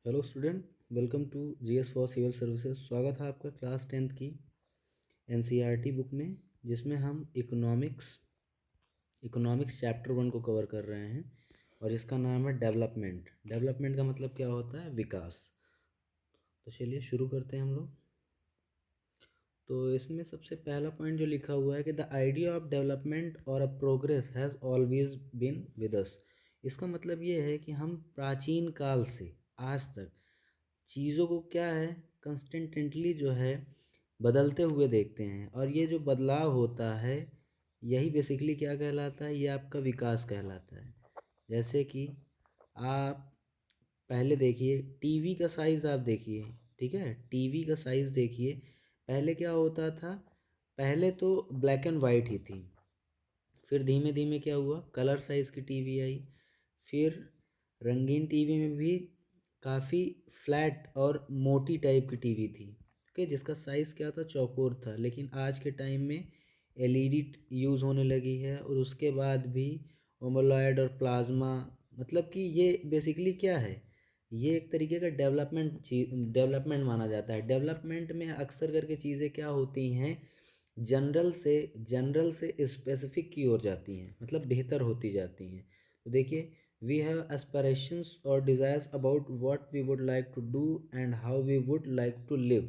Hello student, welcome to GS for civil services. स्वागत है आपका क्लास 10th की एनसीईआरटी बुक में, जिसमें हम इकोनॉमिक्स चैप्टर 1 को कवर कर रहे हैं और इसका नाम है डेवलपमेंट। डेवलपमेंट का मतलब क्या होता है? विकास। तो चलिए शुरू करते हैं हम लोग। तो इसमें सबसे पहला पॉइंट जो लिखा हुआ है कि द आइडिया ऑफ डेवलपमेंट और a progress has always been with us. इसका मतलब ये है कि हम प्राचीन काल से आज तक चीज़ों को क्या है, कंस्टेंटली जो है बदलते हुए देखते हैं। और ये जो बदलाव होता है यही बेसिकली क्या कहलाता है? ये आपका विकास कहलाता है। जैसे कि आप पहले देखिए, टीवी का साइज़ आप देखिए, ठीक है, टीवी का साइज़ देखिए। पहले क्या होता था? पहले तो ब्लैक एंड वाइट ही थी, फिर धीमे धीमे क्या हुआ, कलर साइज़ की टीवी आई, फिर रंगीन टीवी में भी काफ़ी फ्लैट और मोटी टाइप की टीवी थी, ओके, जिसका साइज़ क्या था, चौकोर था। लेकिन आज के टाइम में एलईडी यूज़ होने लगी है, और उसके बाद भी ओमोलॉयड और प्लाज्मा। मतलब कि ये बेसिकली क्या है, ये एक तरीके का डेवलपमेंट माना जाता है। डेवलपमेंट में अक्सर करके चीज़ें क्या होती हैं, जनरल से स्पेसिफिक की ओर जाती हैं, मतलब बेहतर होती जाती हैं। तो देखिए, वी हैव एस्पिरेशंस और desires about what we would like to do and how we would like to live.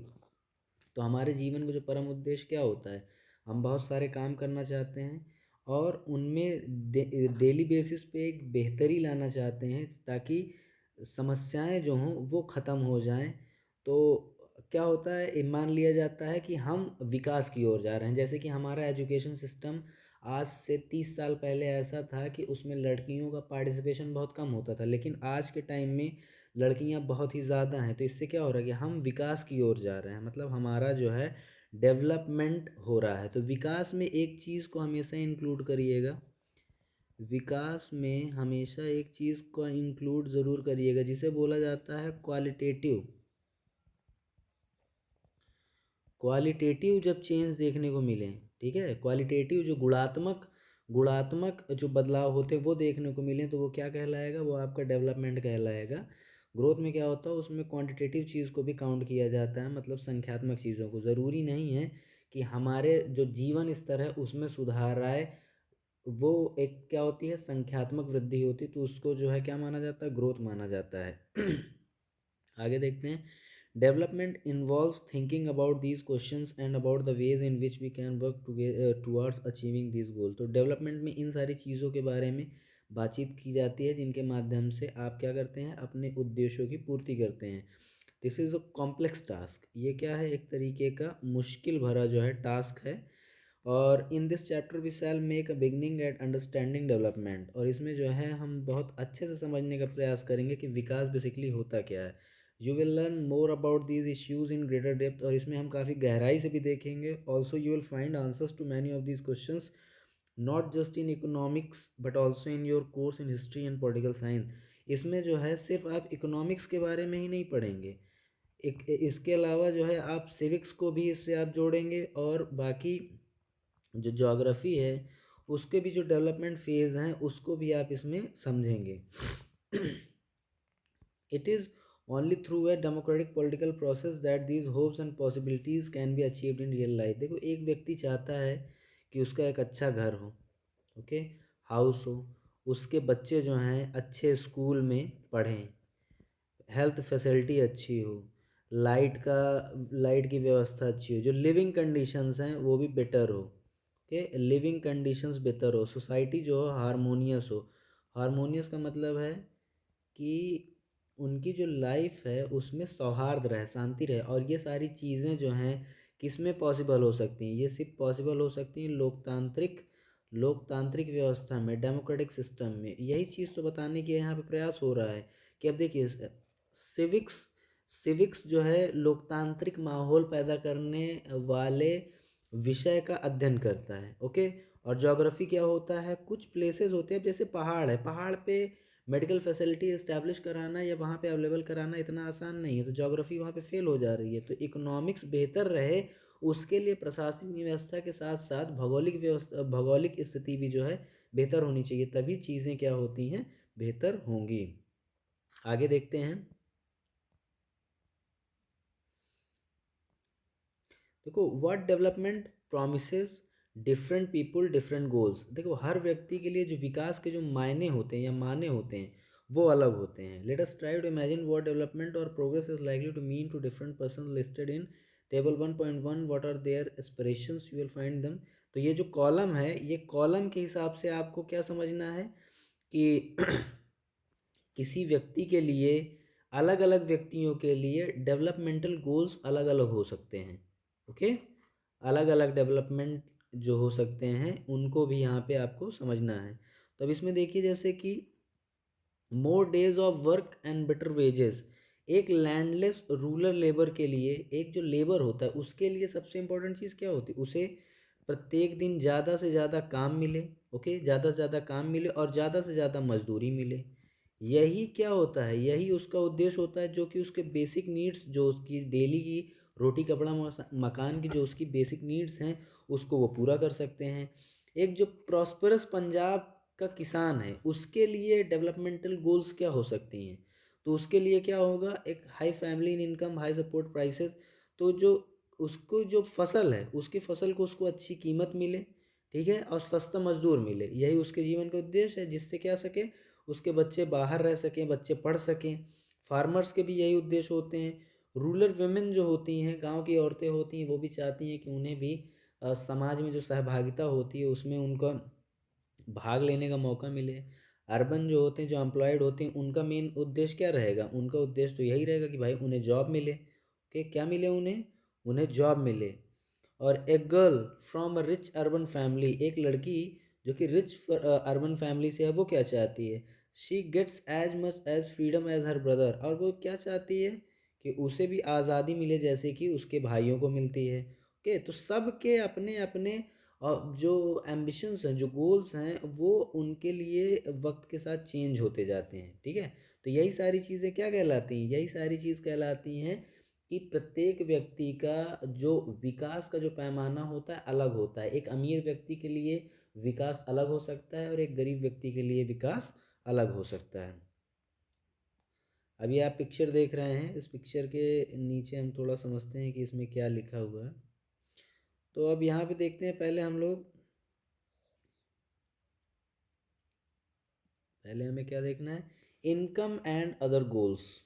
तो हमारे जीवन का जो परम उद्देश्य क्या होता है? हम बहुत सारे काम करना चाहते हैं और उनमें डेली बेसिस पे एक बेहतरी लाना चाहते हैं, ताकि समस्याएं जो हों वो ख़त्म हो जाएं। तो क्या होता है, मान लिया जाता है कि हम विकास की ओर जा रहे हैं। जैसे कि हमारा एजुकेशन सिस्टम आज से 30 साल पहले ऐसा था कि उसमें लड़कियों का पार्टिसिपेशन बहुत कम होता था, लेकिन आज के टाइम में लड़कियां बहुत ही ज़्यादा हैं। तो इससे क्या हो रहा है कि हम विकास की ओर जा रहे हैं, मतलब हमारा जो है डेवलपमेंट हो रहा है। तो विकास में एक चीज़ को हमेशा इंक्लूड करिएगा, विकास में हमेशा एक चीज़ को इंक्लूड ज़रूर करिएगा, जिसे बोला जाता है क्वालिटेटिव। क्वालिटेटिव जब चेंज देखने को मिले, ठीक है, क्वालिटेटिव जो गुणात्मक जो बदलाव होते हैं वो देखने को मिले, तो वो क्या कहलाएगा? वो आपका डेवलपमेंट कहलाएगा। ग्रोथ में क्या होता है, उसमें क्वांटिटेटिव चीज़ को भी काउंट किया जाता है, मतलब संख्यात्मक चीज़ों को। ज़रूरी नहीं है कि हमारे जो जीवन स्तर है उसमें सुधार आए, वो एक क्या होती है, संख्यात्मक वृद्धि होती है, तो उसको जो है क्या माना जाता है? ग्रोथ माना जाता है। आगे देखते हैं। Development involves thinking about these questions and about the ways in which we can work towards achieving this goal. तो डेवलपमेंट में इन सारी चीज़ों के बारे में बातचीत की जाती है, जिनके माध्यम से आप क्या करते हैं, अपने उद्देश्यों की पूर्ति करते हैं। This is a complex task. ये क्या है, एक तरीके का मुश्किल भरा जो है टास्क है। और in this chapter we shall make a beginning at understanding development. और इसमें जो है हम बहुत अच्छे से समझने का प्रयास करेंगे कि विकास बेसिकली होता क्या है। You will learn more about these issues in greater depth, और इसमें हम काफ़ी गहराई से भी देखेंगे। Also you will find answers to many of these questions, not just in economics but also in your course in history and political science. इसमें जो है सिर्फ आप इकोनॉमिक्स के बारे में ही नहीं पढ़ेंगे, एक इसके अलावा जो है आप सिविक्स को भी इससे आप जोड़ेंगे, और बाकी जो ज्योग्राफी है उसके भी जो डेवलपमेंट फेज़ हैं उसको भी आप इसमें समझेंगे। It is only through a democratic political process that these hopes and possibilities can be achieved in real life. देखो, एक व्यक्ति चाहता है कि उसका एक अच्छा घर हो, ओके, हाउस हो, उसके बच्चे जो हैं अच्छे स्कूल में पढ़ें, हेल्थ फैसिलिटी अच्छी हो, लाइट की व्यवस्था अच्छी हो, जो लिविंग कंडीशंस हैं वो भी बेटर हो, ओके, लिविंग कंडीशंस बेहतर हो, सोसाइटी जो हो हारमोनियस हो। हारमोनियस का मतलब है कि उनकी जो लाइफ है उसमें सौहार्द रहे, शांति रहे। और ये सारी चीज़ें जो हैं किस में पॉसिबल हो सकती हैं? ये सिर्फ पॉसिबल हो सकती हैं लोकतांत्रिक व्यवस्था में, डेमोक्रेटिक सिस्टम में। यही चीज़ तो बताने की यहाँ पे प्रयास हो रहा है कि अब देखिए, सिविक्स सिविक्स जो है लोकतांत्रिक माहौल पैदा करने वाले विषय का अध्ययन करता है, ओके। और ज्योग्राफी क्या होता है, कुछ प्लेसेस होते हैं, जैसे पहाड़ है, पहाड़ पे मेडिकल फैसिलिटी इस्टेब्लिश कराना या वहाँ पे अवेलेबल कराना इतना आसान नहीं है, तो ज्योग्राफी वहाँ पे फेल हो जा रही है। तो इकोनॉमिक्स बेहतर रहे उसके लिए प्रशासनिक व्यवस्था के साथ साथ भौगोलिक स्थिति भी जो है बेहतर होनी चाहिए, तभी चीज़ें क्या होती हैं, बेहतर होंगी। आगे देखते हैं। देखो what development promises different people different goals. देखो हर व्यक्ति के लिए जो विकास के जो मायने होते हैं या माने होते हैं वो अलग होते हैं। Let us try to imagine what development और progress is likely to mean to different person listed in table 1.1। What are their aspirations, you will find them. तो ये जो कॉलम है, ये कॉलम के हिसाब से आपको क्या समझना है कि किसी व्यक्ति के लिए, अलग अलग व्यक्तियों के लिए डेवलपमेंटल गोल्स अलग अलग हो सकते हैं। ओके, अलग अलग डेवलपमेंट जो हो सकते हैं उनको भी यहाँ पे आपको समझना है। तो अब इसमें देखिए जैसे कि more days of work and better wages. एक लैंडलेस रूरल लेबर के लिए, एक जो लेबर होता है उसके लिए सबसे इम्पोर्टेंट चीज़ क्या होती है, उसे प्रत्येक दिन ज़्यादा से ज़्यादा काम मिले। ओके, ज़्यादा से ज़्यादा काम मिले और ज़्यादा से ज़्यादा मजदूरी मिले। यही क्या होता है, यही उसका उद्देश्य होता है, जो कि उसके बेसिक नीड्स, जो उसकी डेली की रोटी कपड़ा मकान की जो उसकी बेसिक नीड्स हैं उसको वो पूरा कर सकते हैं। एक जो प्रॉस्परस पंजाब का किसान है उसके लिए डेवलपमेंटल गोल्स क्या हो सकती हैं, तो उसके लिए क्या होगा, एक high family income, high support prices. तो जो उसको जो फसल है उसकी फसल को उसको अच्छी कीमत मिले, ठीक है, और सस्ता मजदूर मिले, यही उसके जीवन का उद्देश्य है, जिससे क्या सके उसके बच्चे बाहर रह सकें, बच्चे पढ़ सकें। फार्मर्स के भी यही उद्देश्य होते हैं। रूरल वुमेन जो होती हैं, गांव की औरतें होती हैं, वो भी चाहती हैं कि उन्हें भी समाज में जो सहभागिता होती है उसमें उनका भाग लेने का मौका मिले। अर्बन जो होते हैं, जो एम्प्लॉयड होते हैं, उनका मेन उद्देश्य क्या रहेगा, उनका उद्देश्य तो यही रहेगा कि भाई उन्हें जॉब मिले। ओके, क्या मिले उन्हें, उन्हें जॉब मिले। और a girl from a rich urban family, एक लड़की जो कि रिच अर्बन फैमिली से है, वो क्या चाहती है, she gets as much as freedom as her brother. और वो क्या चाहती है कि उसे भी आज़ादी मिले जैसे कि उसके भाइयों को मिलती है। ओके, तो सबके अपने अपने और जो एम्बिशंस हैं, जो गोल्स हैं, वो उनके लिए वक्त के साथ चेंज होते जाते हैं, ठीक है। तो यही सारी चीज़ें क्या कहलाती हैं, यही सारी चीज़ कहलाती हैं कि प्रत्येक व्यक्ति का जो विकास का जो पैमाना होता है अलग होता है। एक अमीर व्यक्ति के लिए विकास अलग हो सकता है और एक गरीब व्यक्ति के लिए विकास अलग हो सकता है। अभी आप पिक्चर देख रहे हैं, इस पिक्चर के नीचे हम थोड़ा समझते हैं कि इसमें क्या लिखा हुआ है। तो अब यहाँ पे देखते हैं, पहले हमें क्या देखना है, इनकम एंड अदर गोल्स।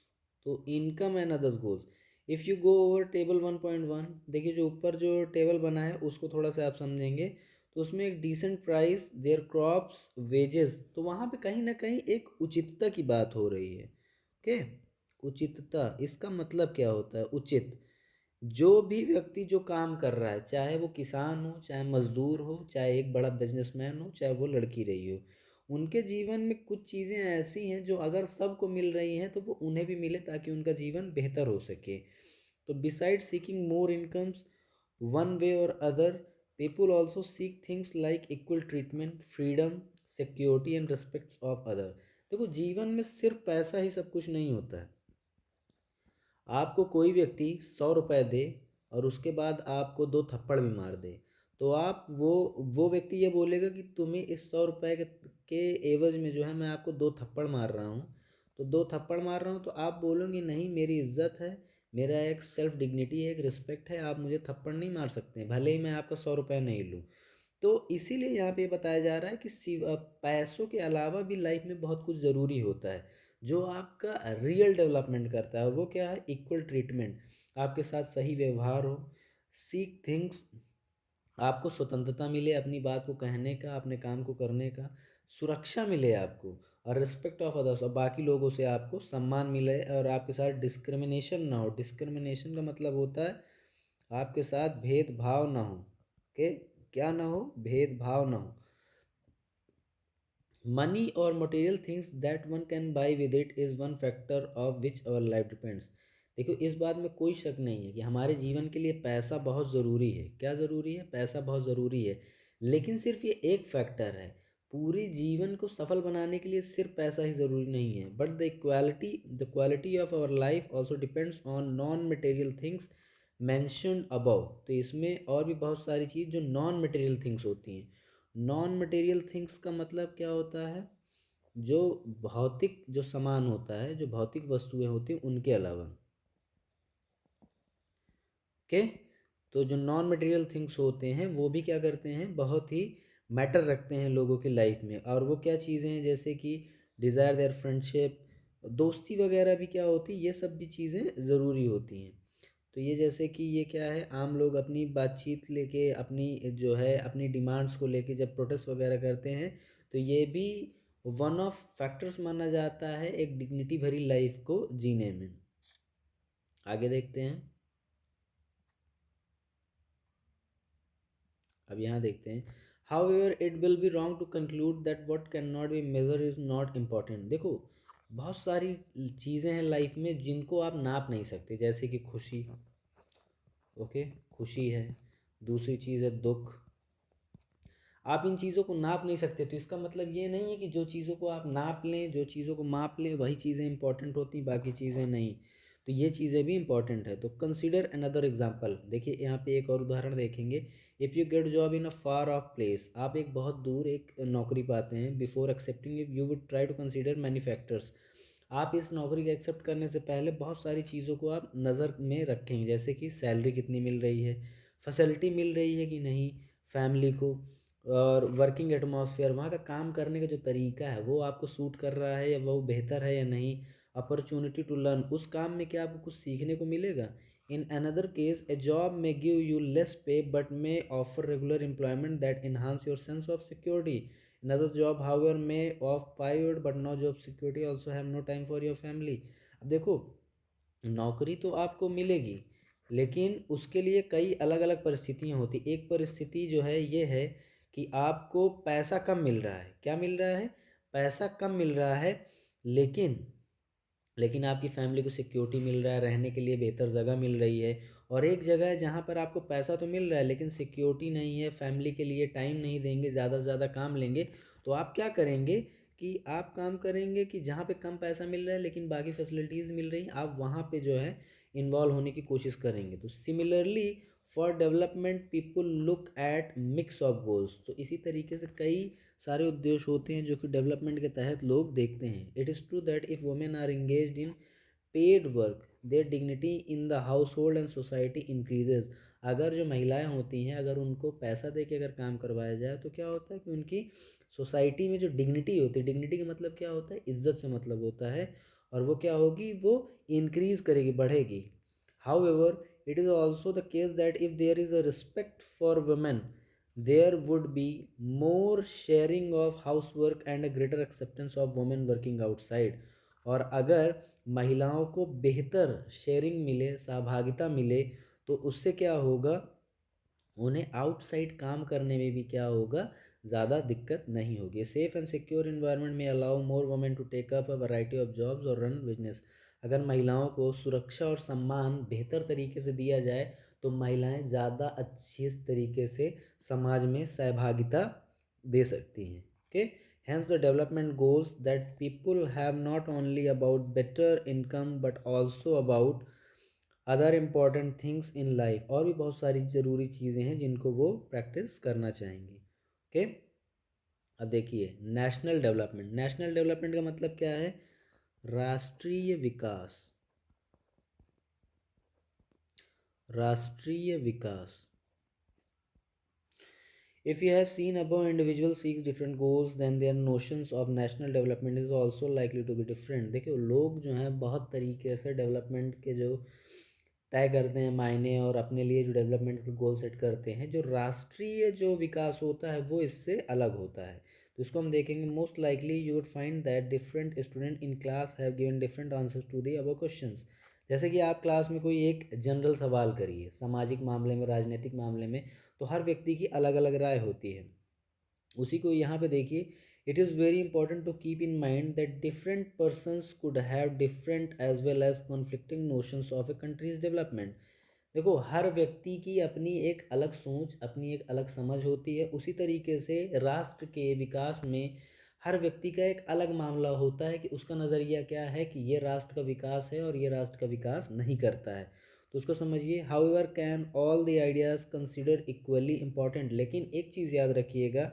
तो income and other goals, if you go over table 1.1, देखिए जो ऊपर जो टेबल बना है उसको थोड़ा सा आप समझेंगे तो उसमें एक decent price, their crops, wages, तो वहाँ पे कहीं ना कहीं एक उचितता की बात हो रही है। ओके, उचितता, इसका मतलब क्या होता है, उचित। जो भी व्यक्ति जो काम कर रहा है, चाहे वो किसान हो, चाहे मजदूर हो, चाहे एक बड़ा बिजनेसमैन हो, चाहे वो लड़की रही हो, उनके जीवन में कुछ चीज़ें ऐसी हैं जो अगर सबको मिल रही हैं तो वो उन्हें भी मिले ताकि उनका जीवन बेहतर हो सके। तो बिसाइड सीकिंग मोर इनकम्स वन वे और other, people also seek things like equal treatment, freedom, security and respect of other. देखो जीवन में सिर्फ पैसा ही सब कुछ नहीं होता है। आपको कोई व्यक्ति 100 रुपये दे और उसके बाद आपको दो थप्पड़ भी मार दे, तो आप वो व्यक्ति ये बोलेगा कि तुम्हें इस 100 रुपये के एवज में जो है मैं आपको दो थप्पड़ मार रहा हूँ, तो दो थप्पड़ मार रहा हूँ, तो आप बोलोगे नहीं, मेरी इज्जत है, मेरा एक सेल्फ डिग्निटी है, एक रिस्पेक्ट है, आप मुझे थप्पड़ नहीं मार सकते भले ही मैं आपका 100 रुपये नहीं लूँ। तो इसीलिए यहाँ पे बताया जा रहा है कि पैसों के अलावा भी लाइफ में बहुत कुछ ज़रूरी होता है जो आपका रियल डेवलपमेंट करता है। वो क्या है, इक्वल ट्रीटमेंट, आपके साथ सही व्यवहार हो, सीक थिंग्स, आपको स्वतंत्रता मिले अपनी बात को कहने का, अपने काम को करने का, सुरक्षा मिले आपको, और रिस्पेक्ट ऑफ अदर्स, और बाकी लोगों से आपको सम्मान मिले, और आपके साथ डिस्क्रिमिनेशन ना हो। डिस्क्रिमिनेशन का मतलब होता है आपके साथ भेदभाव ना हो। ओके, क्या ना हो, भेदभाव ना हो। मनी और material things that one can buy with it is one factor of which our life depends. देखो इस बात में कोई शक नहीं है कि हमारे जीवन के लिए पैसा बहुत ज़रूरी है। क्या ज़रूरी है, पैसा बहुत ज़रूरी है, लेकिन सिर्फ ये एक फैक्टर है। पूरे जीवन को सफल बनाने के लिए सिर्फ पैसा ही ज़रूरी नहीं है, but the quality of our life also depends on non material things mentioned above. तो इसमें और भी बहुत सारी चीज़ जो नॉन मटेरियल थिंग्स होती हैं। नॉन मटेरियल थिंग्स का मतलब क्या होता है, जो भौतिक जो सामान होता है, जो भौतिक वस्तुएं होती हैं उनके अलावा। ओके, तो जो नॉन मटेरियल थिंग्स होते हैं वो भी क्या करते हैं, बहुत ही मैटर रखते हैं लोगों की लाइफ में। और वो क्या चीज़ें हैं, जैसे कि डिज़ायर देयर फ्रेंडशिप, दोस्ती वगैरह भी क्या होती है, ये सब भी चीज़ें ज़रूरी होती हैं। तो ये जैसे कि ये क्या है, आम लोग अपनी बातचीत लेके, अपनी जो है अपनी डिमांड्स को लेके जब प्रोटेस्ट वगैरह करते हैं, तो ये भी वन ऑफ फैक्टर्स माना जाता है एक डिग्निटी भरी लाइफ को जीने में। आगे देखते हैं। अब यहाँ देखते हैं, however it will be wrong to conclude that what can not be measure is not important. देखो, बहुत सारी चीज़ें हैं लाइफ में जिनको आप नाप नहीं सकते, जैसे कि खुशी, ओके, खुशी है। दूसरी चीज़ है दुख। आप इन चीज़ों को नाप नहीं सकते, तो इसका मतलब ये नहीं है कि जो चीज़ों को आप नाप लें, जो चीज़ों को माप लें, वही चीज़ें इंपॉर्टेंट होती, बाकी चीज़ें नहीं। तो ये चीज़ें भी इंपॉर्टेंट है। तो कंसीडर अनदर एग्जांपल। देखिए यहाँ पे एक और उदाहरण देखेंगे। If you get job in a far off place, आप एक बहुत दूर एक नौकरी पाते हैं। Before accepting if you would try to consider many factors. आप इस नौकरी को एक्सेप्ट करने से पहले बहुत सारी चीज़ों को आप नज़र में रखेंगे, जैसे कि सैलरी कितनी मिल रही है, फैसिलिटी मिल रही है कि नहीं फैमिली को, और वर्किंग एटमॉस्फेयर, वहाँ का काम करने का जो तरीका है वो आपको सूट कर रहा है या वो बेहतर है या नहीं। अपॉर्चुनिटी टू लर्न, उस काम में क्या आपको कुछ सीखने को मिलेगा। In another case A job में गिव यू लेस पे but may offer regular employment that enhance your sense of security. Another job, however, may offer private but no job security, also have no time for your family. अब देखो, नौकरी तो आपको मिलेगी, लेकिन उसके लिए कई अलग अलग परिस्थितियाँ होती। एक परिस्थिति जो है ये है कि आपको पैसा कम मिल रहा है। क्या मिल रहा है? पैसा कम मिल रहा है, लेकिन आपकी फैमिली को सिक्योरिटी मिल रहा है, रहने के लिए बेहतर जगह मिल रही है। और एक जगह है जहाँ पर आपको पैसा तो मिल रहा है लेकिन सिक्योरिटी नहीं है, फैमिली के लिए टाइम नहीं देंगे, ज़्यादा से ज़्यादा काम लेंगे। तो आप क्या करेंगे कि आप काम करेंगे कि जहाँ पे कम पैसा मिल रहा है लेकिन बाकी फैसिलिटीज़ मिल रही हैं, आप वहाँ पे जो है इन्वॉल्व होने की कोशिश करेंगे। तो similarly for development people look at mix of goals. तो इसी तरीके से कई सारे उद्देश्य होते हैं जो कि डेवलपमेंट के तहत लोग देखते हैं। It is true that if women are engaged in paid work their dignity in the household and society increases. अगर जो महिलाएं होती हैं, अगर उनको पैसा दे के अगर काम करवाया जाए तो क्या होता है कि उनकी सोसाइटी में जो डिग्निटी होती है, डिग्निटी का मतलब क्या होता है, इज्जत से मतलब होता है, और वो क्या होगी, वो इंक्रीज करेगी, बढ़ेगी। However, it is also the case that if there is a respect for women, there would be more sharing of housework and a greater acceptance of women working outside. और अगर महिलाओं को बेहतर शेयरिंग मिले, सहभागिता मिले, तो उससे क्या होगा, उन्हें आउटसाइड काम करने में भी क्या होगा, ज़्यादा दिक्कत नहीं होगी। सेफ़ एंड सिक्योर इन्वायरमेंट में allow more women to take up a variety of jobs और रन बिजनेस। अगर महिलाओं को सुरक्षा और सम्मान बेहतर तरीके से दिया जाए तो महिलाएं ज़्यादा अच्छी तरीके से समाज में सहभागिता दे सकती हैं। Okay, hence the development goals that people have not only about better income but also about other important things in life. और भी बहुत सारी ज़रूरी चीज़ें हैं जिनको वो प्रैक्टिस करना चाहेंगे। ओके, अब देखिए नेशनल डेवलपमेंट। नेशनल डेवलपमेंट का मतलब क्या है, राष्ट्रीय विकास। राष्ट्रीय विकास। If you have seen above, individual seeks different goals, then their notions of national development is also likely to be different. देखिए लोग जो हैं बहुत तरीके से डेवलपमेंट के जो तय करते हैं मायने, और अपने लिए जो डेवलपमेंट के गोल सेट करते हैं, जो राष्ट्रीय जो विकास होता है वो इससे अलग होता है। तो इसको हम देखेंगे। Most likely you would find that different student in class have given different answers to the above questions. जैसे कि आप क्लास में कोई एक जनरल सवाल करिए, सामाजिक मामले में, राजनीतिक मामले में, तो हर व्यक्ति की अलग अलग राय होती है। उसी को यहाँ पे देखिए, it is very important to keep in mind that different persons could have different as well as conflicting notions of a country's development. देखो हर व्यक्ति की अपनी एक अलग सोच, अपनी एक अलग समझ होती है। उसी तरीके से राष्ट्र के विकास में हर व्यक्ति का एक अलग मामला होता है कि उसका नज़रिया क्या है, कि ये राष्ट्र का विकास है और ये राष्ट्र का विकास नहीं करता है। तो उसको समझिए। However can all the ideas consider equally important. लेकिन एक चीज़ याद रखिएगा,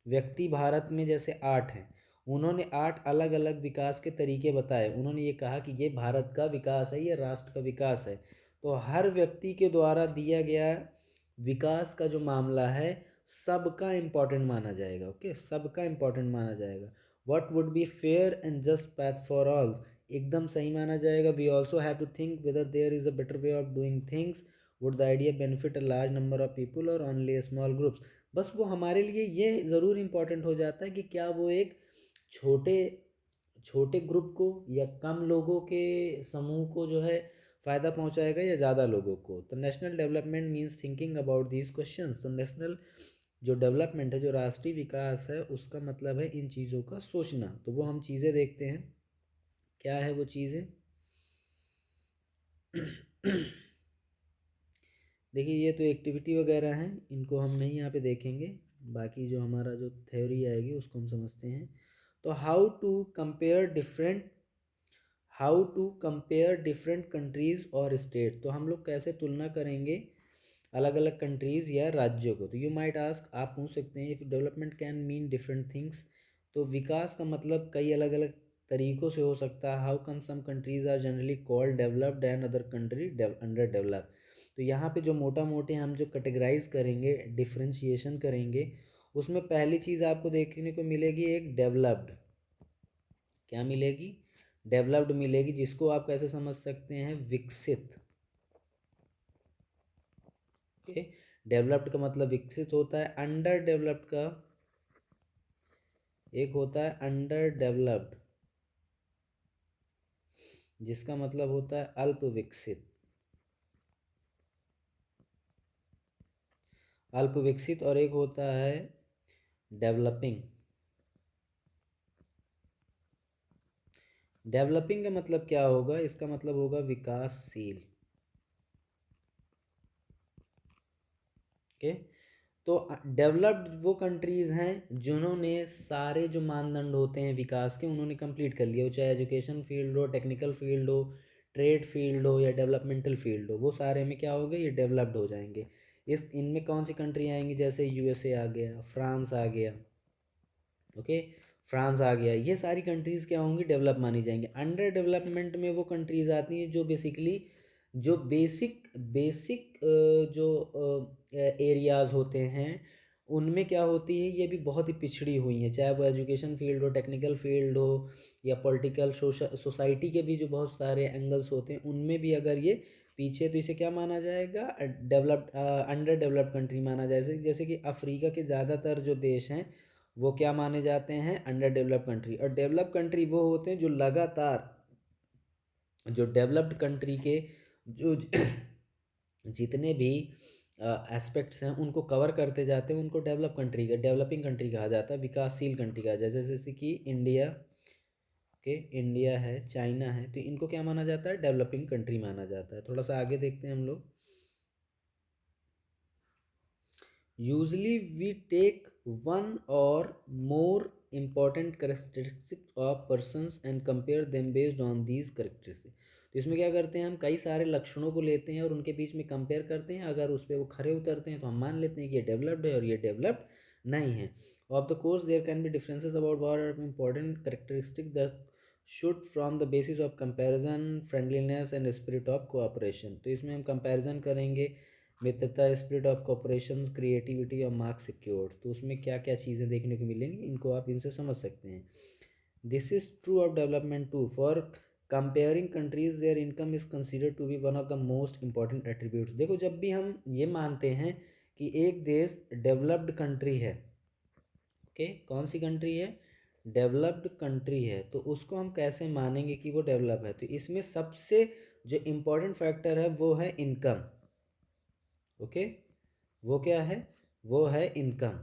व्यक्ति भारत में जैसे 8 हैं, उन्होंने 8 अलग अलग विकास के तरीके बताए। उन्होंने ये कहा कि ये भारत का विकास है, ये राष्ट्र का विकास है। तो हर व्यक्ति के द्वारा दिया गया विकास का जो मामला है सबका इम्पोर्टेंट माना जाएगा। ओके, सबका इम्पोर्टेंट माना जाएगा। What would be fair and just path for all, एकदम सही माना जाएगा। We also have to think whether there is a better way of doing things, would the idea benefit a large number of people और only a small groups. बस वो हमारे लिए ये ज़रूर इम्पोर्टेंट हो जाता है कि क्या वो एक छोटे छोटे ग्रुप को या कम लोगों के समूह को जो है फ़ायदा पहुंचाएगा या ज़्यादा लोगों को। तो national development means thinking about these questions. तो नेशनल जो डेवलपमेंट है, जो राष्ट्रीय विकास है, उसका मतलब है इन चीज़ों का सोचना। तो वो हम चीज़ें देखते हैं, क्या है वो चीज़ें। देखिए ये तो एक्टिविटी वगैरह हैं, इनको हम नहीं यहाँ पे देखेंगे। बाकी जो हमारा जो थ्योरी आएगी उसको हम समझते हैं। तो how to compare different countries और स्टेट। तो हम लोग कैसे तुलना करेंगे अलग अलग कंट्रीज़ या राज्यों को। तो यू माइट आस्क, आप पूछ सकते हैं, if development can mean different things. तो विकास का मतलब कई अलग अलग तरीक़ों से हो सकता है। How come some countries are generally called developed and other country underdeveloped. तो यहाँ पे जो मोटा मोटे हम जो कैटेगराइज करेंगे, डिफ्रेंशिएशन करेंगे, उसमें पहली चीज़ आपको देखने को मिलेगी एक डेवलप्ड। क्या मिलेगी? डेवलप्ड मिलेगी, जिसको आप कैसे समझ सकते हैं? विकसित। ओके, डेवलप्ड का मतलब विकसित होता है। अंडर डेवलप्ड का एक होता है अंडर डेवलप्ड, जिसका मतलब होता है अल्प विकसित। अल्प विकसित। और एक होता है डेवलपिंग। डेवलपिंग का मतलब क्या होगा? इसका मतलब होगा विकासशील। ओके, तो डेवलप्ड वो कंट्रीज़ हैं जिन्होंने सारे जो मानदंड होते हैं विकास के, उन्होंने कंप्लीट कर लिया हो, चाहे एजुकेशन फील्ड हो, टेक्निकल फील्ड हो, ट्रेड फील्ड हो या डेवलपमेंटल फील्ड हो, वो सारे में क्या होंगे? ये डेवलप्ड हो जाएंगे। इस इनमें कौन सी कंट्री आएंगी? जैसे यूएसए आ गया, फ्रांस आ गया। ओके, फ्रांस आ गया, ये सारी कंट्रीज़ क्या होंगी? डेवलप मानी जाएंगी। अंडर डेवलपमेंट में वो कंट्रीज़ आती हैं जो बेसिकली जो बेसिक बेसिक जो एरियाज़ होते हैं, उनमें क्या होती है, ये भी बहुत ही पिछड़ी हुई हैं। चाहे वो एजुकेशन फील्ड हो, टेक्निकल फील्ड हो या पॉलिटिकल सोसाइटी के भी जो बहुत सारे एंगल्स होते हैं, उनमें भी अगर ये पीछे, तो इसे क्या माना जाएगा? डेवलप्ड, अंडर डेवलप्ड कंट्री माना जाए। जैसे कि अफ्रीका के ज़्यादातर जो देश हैं वो क्या माने जाते हैं? Under developed country. और डेवलप्ड कंट्री वो होते हैं जो लगातार, जो डेवलप्ड कंट्री के जो जितने भी एस्पेक्ट्स हैं उनको कवर करते जाते हैं, उनको डेवलपिंग कंट्री कहा जाता है, विकासशील कंट्री कहा जाता है। जैसे कि इंडिया के, इंडिया है, चाइना है, तो इनको क्या माना जाता है? डेवलपिंग कंट्री माना जाता है। थोड़ा सा आगे देखते हैं हम लोग। Usually we take one or more important characteristics of persons and compare them based on these characteristics। तो इसमें क्या करते हैं, हम कई सारे लक्षणों को लेते हैं और उनके बीच में कंपेयर करते हैं। अगर उस पर वो खरे उतरते हैं तो हम मान लेते हैं कि ये डेवलप्ड है और ये डेवलप्ड नहीं है। Of the course there can be differences about what are important characteristic that should from the basis of comparison, friendliness and spirit of cooperation. तो इसमें हम कंपैरिजन करेंगे, मित्रता, स्पिरिट ऑफ कोऑपरेशन, क्रिएटिविटी और मार्क्स सिक्योर्ड। तो उसमें क्या क्या चीज़ें देखने को मिलेंगी, इनको आप इनसे समझ सकते हैं। This is true of development too. For comparing countries their income is considered to be one of the most important attributes. देखो, जब भी हम ये मानते हैं कि एक देश डेवलप्ड कंट्री है, ओके, कौन सी कंट्री है? डेवलप्ड कंट्री है, तो उसको हम कैसे मानेंगे कि वो डेवलप है? तो इसमें सबसे जो इम्पोर्टेंट फैक्टर है वो है इनकम। ओके, वो क्या है? वो है इनकम।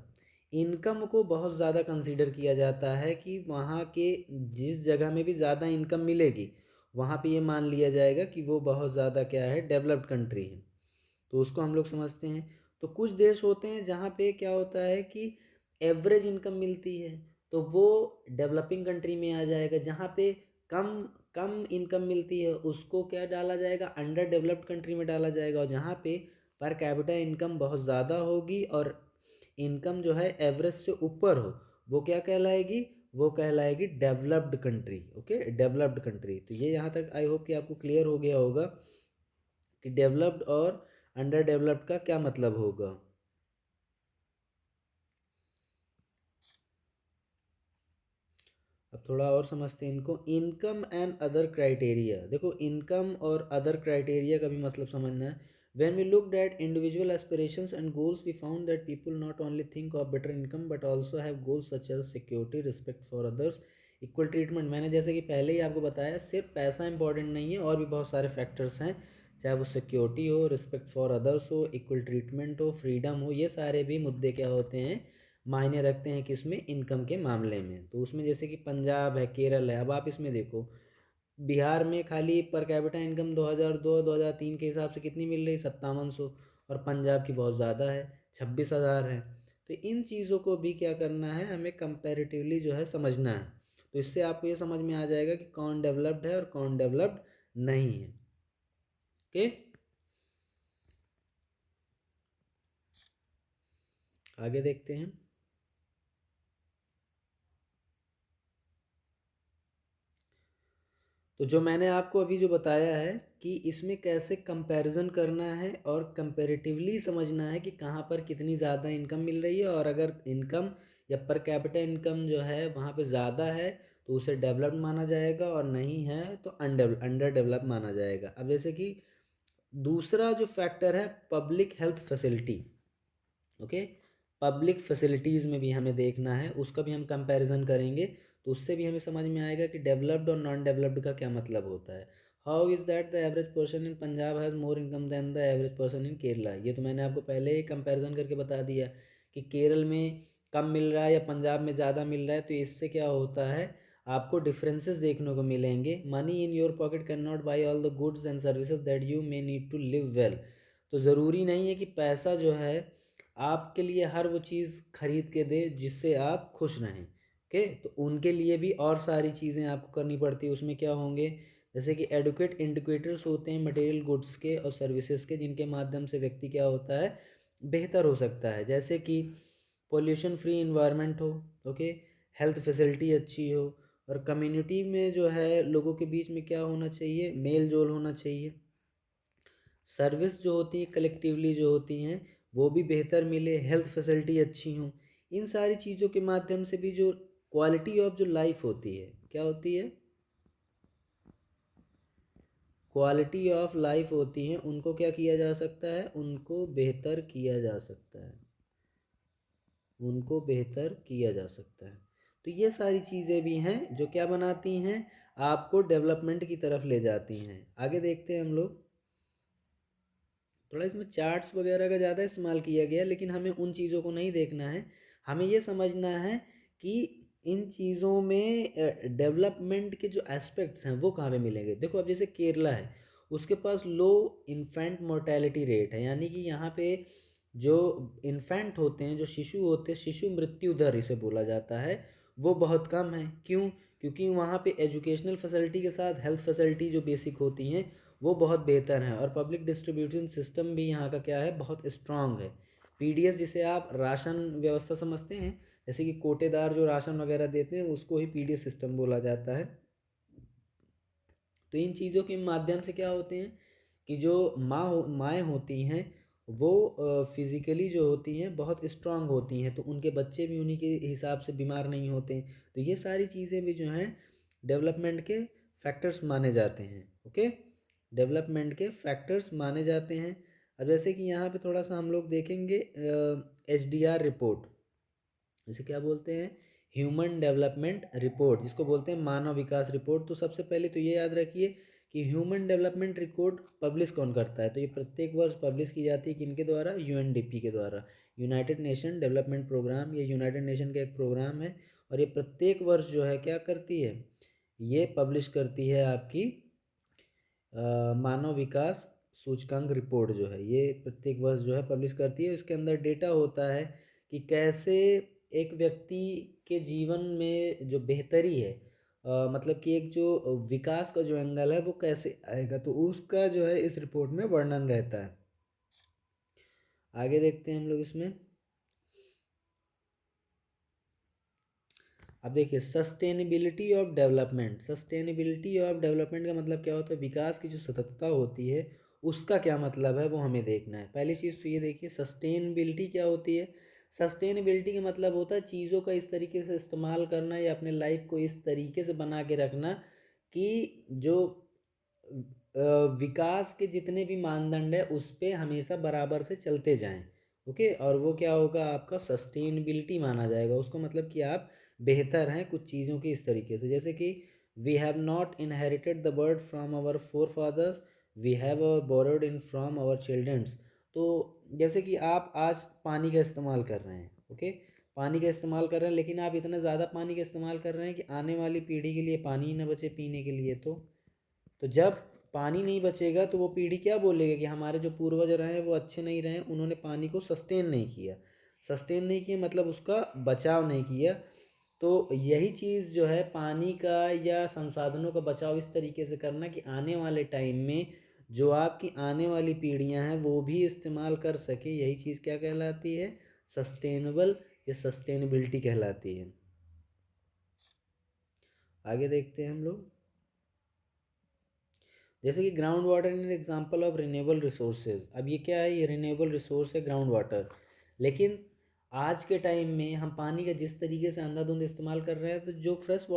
इनकम को बहुत ज़्यादा कंसीडर किया जाता है कि वहाँ के जिस जगह में भी ज़्यादा इनकम मिलेगी, वहाँ पे ये मान लिया जाएगा कि वो बहुत ज़्यादा क्या है? डेवलप्ड कंट्री है। तो उसको हम लोग समझते हैं। तो कुछ देश होते हैं जहाँ पे क्या होता है कि एवरेज इनकम मिलती है, तो वो डेवलपिंग कंट्री में आ जाएगा। जहाँ पे कम कम इनकम मिलती है, उसको क्या डाला जाएगा? अंडर डेवलप्ड कंट्री में डाला जाएगा। और जहाँ पे पर कैपिटा इनकम बहुत ज़्यादा होगी और इनकम जो है एवरेज से ऊपर हो, वो क्या कहलाएगी? वो कहलाएगी developed country. Okay, developed country. तो ये यहाँ तक आई होप कि आपको क्लियर हो गया होगा कि डेवलप्ड और अंडर डेवलप्ड का क्या मतलब होगा? अब थोड़ा और समझते हैं इनको। इनकम एंड अदर क्राइटेरिया, देखो इनकम और अदर क्राइटेरिया का भी मतलब समझना है। When we looked at individual aspirations and goals we found that people not only think of better income but also have goals such as security, respect for others, equal treatment. मैंने जैसे कि पहले ही आपको बताया, सिर्फ पैसा इंपॉर्टेंट नहीं है, और भी बहुत सारे फैक्टर्स हैं, चाहे वो सिक्योरिटी हो, रिस्पेक्ट फॉर अदर्स हो, इक्वल ट्रीटमेंट हो, फ्रीडम हो, ये सारे भी मुद्दे क्या होते हैं, मायने रखते हैं किसमें, इनकम के मामले में। तो उसमें जैसे कि पंजाब है, केरल है, अब आप इसमें देखो, बिहार में खाली पर कैपिटा इनकम 2002-2003 के हिसाब से कितनी मिल रही, 5700, और पंजाब की बहुत ज़्यादा है, 26,000 है। तो इन चीज़ों को भी क्या करना है, हमें कंपैरेटिवली जो है समझना है। तो इससे आपको ये समझ में आ जाएगा कि कौन डेवलप्ड है और कौन डेवलप्ड नहीं है। ओके, आगे देखते हैं। तो जो मैंने आपको अभी जो बताया है कि इसमें कैसे कंपैरिजन करना है और कंपैरेटिवली समझना है कि कहाँ पर कितनी ज़्यादा इनकम मिल रही है, और अगर इनकम या पर कैपिटा इनकम जो है वहाँ पे ज़्यादा है तो उसे डेवलप्ड माना जाएगा, और नहीं है तो अंडर डेवलप माना जाएगा। अब जैसे कि दूसरा जो फैक्टर है, public health facility. Okay, public facilities में भी हमें देखना है, उसका भी हम कंपैरिजन करेंगे, तो उससे भी हमें समझ में आएगा कि डेवलप्ड और नॉन डेवलप्ड का क्या मतलब होता है। How is that the average person in Punjab has more income than the average person in Kerala. ये तो मैंने आपको पहले ही कंपैरिजन करके बता दिया कि केरल में कम मिल रहा है या पंजाब में ज़्यादा मिल रहा है, तो इससे क्या होता है, आपको डिफरेंसेस देखने को मिलेंगे। Money in your pocket can not buy all the goods and services that you may need to live well. तो ज़रूरी नहीं है कि पैसा जो है आपके लिए हर वो चीज़ खरीद के दे जिससे आप खुश रहें। ओके, तो उनके लिए भी और सारी चीज़ें आपको करनी पड़ती है। उसमें क्या होंगे, जैसे कि एडुकेट इंडिकेटर्स होते हैं मटेरियल गुड्स के और सर्विसेज के, जिनके माध्यम से व्यक्ति क्या होता है, बेहतर हो सकता है। जैसे कि पोल्यूशन फ्री इन्वायरमेंट हो, ओके, हेल्थ फैसिलिटी अच्छी हो, और कम्युनिटी में जो है लोगों के बीच में क्या होना चाहिए, मेल जोल होना चाहिए, सर्विस जो होती है कलेक्टिवली जो होती हैं वो भी बेहतर मिले, हेल्थ फैसिलिटी अच्छी हों। इन सारी चीज़ों के माध्यम से भी जो क्वालिटी ऑफ जो लाइफ होती है, क्या होती है, क्वालिटी ऑफ लाइफ होती है, उनको क्या किया जा सकता है, उनको बेहतर किया जा सकता है, उनको बेहतर किया जा सकता है। तो ये सारी चीज़ें भी हैं जो क्या बनाती हैं, आपको डेवलपमेंट की तरफ ले जाती हैं। आगे देखते हैं हम लोग। थोड़ा इसमें चार्ट्स वगैरह का ज़्यादा इस्तेमाल किया गया, लेकिन हमें उन चीज़ों को नहीं देखना है। हमें ये समझना है कि इन चीज़ों में डेवलपमेंट के जो एस्पेक्ट्स हैं वो कहाँ पे मिलेंगे। देखो अब जैसे केरला है, उसके पास लो इन्फेंट मोर्टेलिटी रेट है, यानी कि यहाँ पे जो इन्फेंट होते हैं, जो शिशु होते हैं, शिशु मृत्यु दर इसे बोला जाता है, वो बहुत कम है। क्यों? क्योंकि वहाँ पे एजुकेशनल फैसिलिटी के साथ हेल्थ फैसिलिटी जो बेसिक होती हैं वो बहुत बेहतर है, और पब्लिक डिस्ट्रीब्यूशन सिस्टम भी यहाँ का क्या है, बहुत स्ट्रांग है। पीडीएस जिसे आप राशन व्यवस्था समझते हैं, जैसे कि कोटेदार जो राशन वगैरह देते हैं उसको ही पीडीएस सिस्टम बोला जाता है। तो इन चीज़ों के माध्यम से क्या होते हैं कि जो माएँ होती हैं वो फिज़िकली जो होती हैं बहुत स्ट्रांग होती हैं, तो उनके बच्चे भी उन्हीं के हिसाब से बीमार नहीं होते। तो ये सारी चीज़ें भी जो हैं डेवलपमेंट के फैक्टर्स माने जाते हैं। ओके, डेवलपमेंट के फैक्टर्स माने जाते हैं। अब जैसे कि यहाँ पे थोड़ा सा हम लोग देखेंगे एचडीआर रिपोर्ट, जैसे क्या बोलते हैं, ह्यूमन डेवलपमेंट रिपोर्ट, जिसको बोलते हैं मानव विकास रिपोर्ट। तो सबसे पहले तो ये याद रखिए कि ह्यूमन डेवलपमेंट रिपोर्ट पब्लिश कौन करता है, तो ये प्रत्येक वर्ष पब्लिश की जाती है किनके द्वारा, यूएनडीपी के द्वारा, यूनाइटेड नेशन डेवलपमेंट प्रोग्राम। ये यूनाइटेड नेशन का एक प्रोग्राम है, और ये प्रत्येक वर्ष जो है क्या करती है, ये पब्लिश करती है आपकी मानव विकास सूचकांक रिपोर्ट जो है, ये प्रत्येक वर्ष जो है पब्लिश करती है। इसके अंदर डेटा होता है कि कैसे एक व्यक्ति के जीवन में जो बेहतरी है, मतलब कि एक जो विकास का जो एंगल है वो कैसे आएगा, तो उसका जो है इस रिपोर्ट में वर्णन रहता है। आगे देखते हैं हम लोग इसमें। अब देखिए sustainability of development, sustainability of development का मतलब क्या होता है, विकास की जो सततता होती है उसका क्या मतलब है वो हमें देखना है। पहली चीज़ तो ये देखिए, सस्टेनेबिलिटी क्या होती है। सस्टेनेबिलिटी का मतलब होता है चीज़ों का इस तरीके से इस्तेमाल करना या अपने लाइफ को इस तरीके से बना के रखना कि जो विकास के जितने भी मानदंड है उस पे हमेशा बराबर से चलते जाएं। ओके, और वो क्या होगा, आपका सस्टेनेबिलिटी माना जाएगा उसको, मतलब कि आप बेहतर हैं कुछ चीज़ों की इस तरीके से, जैसे कि we have not inherited the world from our forefathers, we have borrowed in from our children's. तो जैसे कि आप आज पानी का इस्तेमाल कर रहे हैं, ओके, पानी का इस्तेमाल कर रहे हैं, लेकिन आप इतना ज़्यादा पानी का इस्तेमाल कर रहे हैं कि आने वाली पीढ़ी के लिए पानी ही ना बचे पीने के लिए। तो जब पानी नहीं बचेगा तो वो पीढ़ी क्या बोलेगा कि हमारे जो पूर्वज रहे वो अच्छे नहीं रहे, उन्होंने पानी को सस्टेन नहीं किया। सस्टेन नहीं किया मतलब उसका बचाव नहीं किया। तो यही चीज़ जो है पानी का या संसाधनों का बचाव इस तरीके से करना कि आने वाले टाइम में जो आपकी आने वाली पीढ़ियां हैं वो भी इस्तेमाल कर सके, यही चीज़ क्या कहलाती है, सस्टेनेबल या सस्टेनेबिलिटी कहलाती है। आगे देखते हैं हम लोग। जैसे कि ground water in example of renewable resources. अब ये क्या है, ये रिन्यूएबल रिसोर्स है ग्राउंड वाटर, लेकिन आज के टाइम में हम पानी का जिस तरीके से अंधाधुंध इस्तेमाल कर रहे हैं, तो जो फ्रेश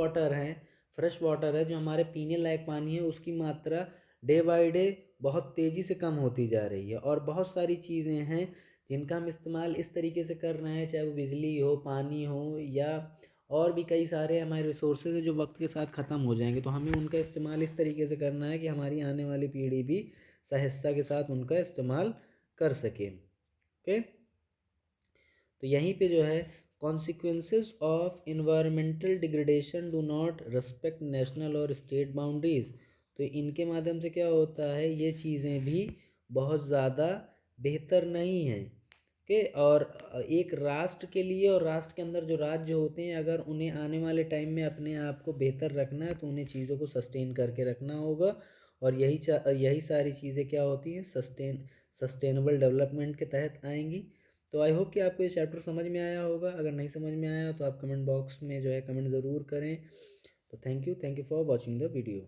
वाटर है जो हमारे पीने लायक पानी है उसकी मात्रा डे बाय डे बहुत तेज़ी से कम होती जा रही है। और बहुत सारी चीज़ें हैं जिनका हम इस्तेमाल इस तरीके से कर रहे हैं, चाहे वो बिजली हो, पानी हो, या और भी कई सारे हमारे रिसोर्सेज हैं जो वक्त के साथ ख़त्म हो जाएंगे। तो हमें उनका इस्तेमाल इस तरीके से करना है कि हमारी आने वाली पीढ़ी भी सहजता के साथ उनका इस्तेमाल कर सके। ओके, तो यहीं पे जो है, consequences of environmental degradation do not respect national और स्टेट बाउंड्रीज। तो इनके माध्यम से क्या होता है, ये चीज़ें भी बहुत ज़्यादा बेहतर नहीं हैं के। और एक राष्ट्र के लिए और राष्ट्र के अंदर जो राज्य होते हैं, अगर उन्हें आने वाले टाइम में अपने आप को बेहतर रखना है तो उन्हें चीज़ों को सस्टेन करके रखना होगा। और यही सारी चीज़ें क्या होती हैं, सस्टेनेबल डेवलपमेंट के तहत आएंगी। तो आई होप कि आपको ये चैप्टर समझ में आया होगा। अगर नहीं समझ में आया तो आप कमेंट बॉक्स में जो है कमेंट ज़रूर करें। तो thank you for watching the video.